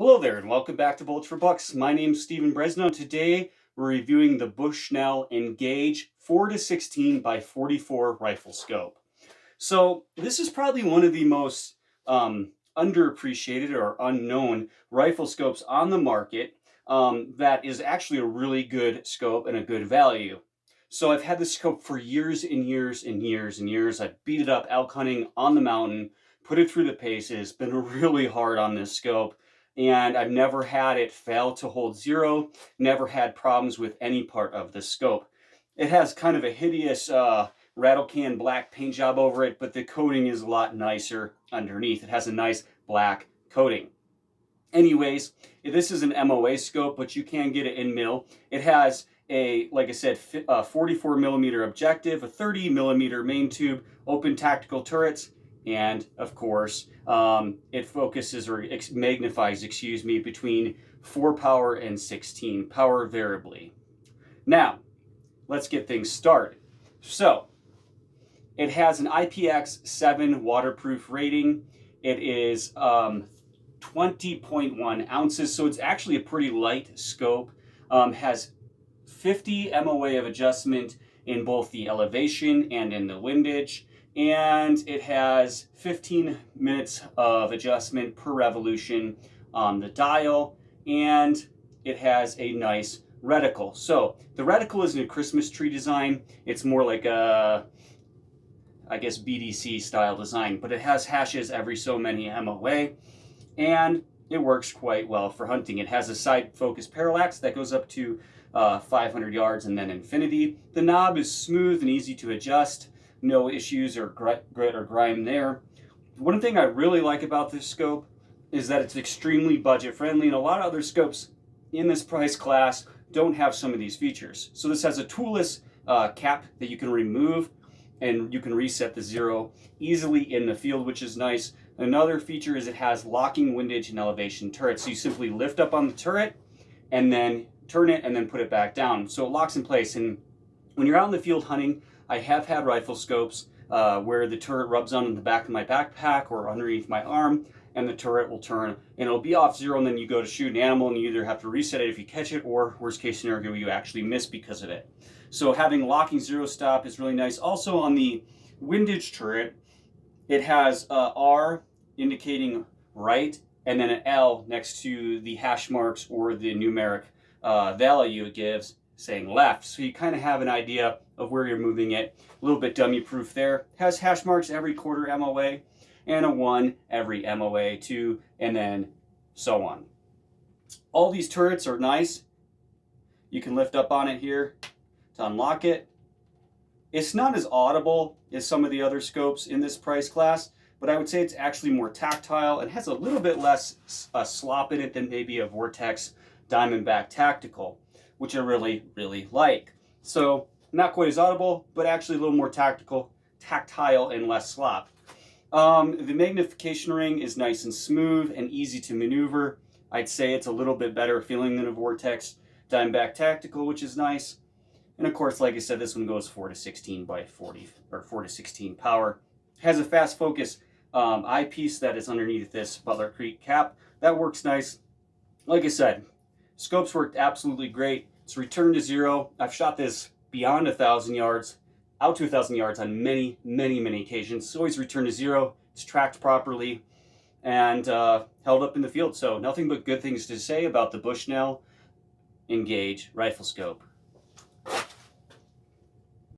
Hello there and welcome back to Bullets for Bucks. My name's Stephen Bresno. Today we're reviewing the Bushnell Engage 4-16 by 44 rifle scope. So this is probably one of the most underappreciated or unknown rifle scopes on the market that is actually a really good scope and a good value. So I've had this scope for years and years and years and years. I've beat it up elk hunting on the mountain, put it through the paces, been really hard on this scope, and I've never had it fail to hold zero, never had problems with any part of the scope. It has kind of a hideous rattle can black paint job over it, but the coating is a lot nicer underneath. It has a nice black coating. Anyways, this is an MOA scope, but you can get it in mil. It has a, like I said, 44 millimeter objective, a 30 millimeter main tube, open tactical turrets, and of course, it focuses or magnifies, between 4 power and 16 power variably. Now, let's get things started. So, it has an IPX7 waterproof rating. It is 20.1 ounces, so it's actually a pretty light scope. Has 50 MOA of adjustment in both the elevation and in the windage, and it has 15 minutes of adjustment per revolution on the dial, and it has a nice reticle. So the reticle isn't a Christmas tree design. It's more like a, I guess, BDC style design, but it has hashes every so many MOA, and it works quite well for hunting. It has a side focus parallax that goes up to 500 yards and then infinity. The knob is smooth and easy to adjust. No issues or grit or grime there. One thing I really like about this scope is that it's extremely budget friendly, and a lot of other scopes in this price class don't have some of these features. So this has a toolless cap that you can remove, and you can reset the zero easily in the field, which is nice. Another feature is it has locking windage and elevation turrets. So you simply lift up on the turret and then turn it and then put it back down. So it locks in place. And when you're out in the field hunting, I have had rifle scopes where the turret rubs on the back of my backpack or underneath my arm, and the turret will turn and it'll be off zero, and then you go to shoot an animal and you either have to reset it if you catch it, or worst case scenario, you actually miss because of it. So having locking zero stop is really nice. Also on the windage turret, it has R indicating right, and then an L next to the hash marks or the numeric value it gives saying left. So you kind of have an idea of where you're moving it. A little bit dummy proof there. Has hash marks every quarter MOA and a 1 every MOA, 2, and then so on. All these turrets are nice. You can lift up on it here to unlock it. It's not as audible as some of the other scopes in this price class, but I would say it's actually more tactile and has a little bit less slop in it than maybe a Vortex Diamondback Tactical, which I really, really like. So not quite as audible, but actually a little more tactile and less slop. The magnification ring is nice and smooth and easy to maneuver. I'd say it's a little bit better feeling than a Vortex Diamondback Tactical, which is nice. And of course, like I said, this one goes 4-16 by 40 or 4-16 power. Has a fast focus eyepiece that is underneath this Butler Creek cap. That works nice. Like I said, scopes worked absolutely great. It's return to zero. I've shot this beyond 1,000 yards, out to 1,000 yards on many, many, many occasions. It's always returned to zero. It's tracked properly and held up in the field. So nothing but good things to say about the Bushnell Engage rifle scope.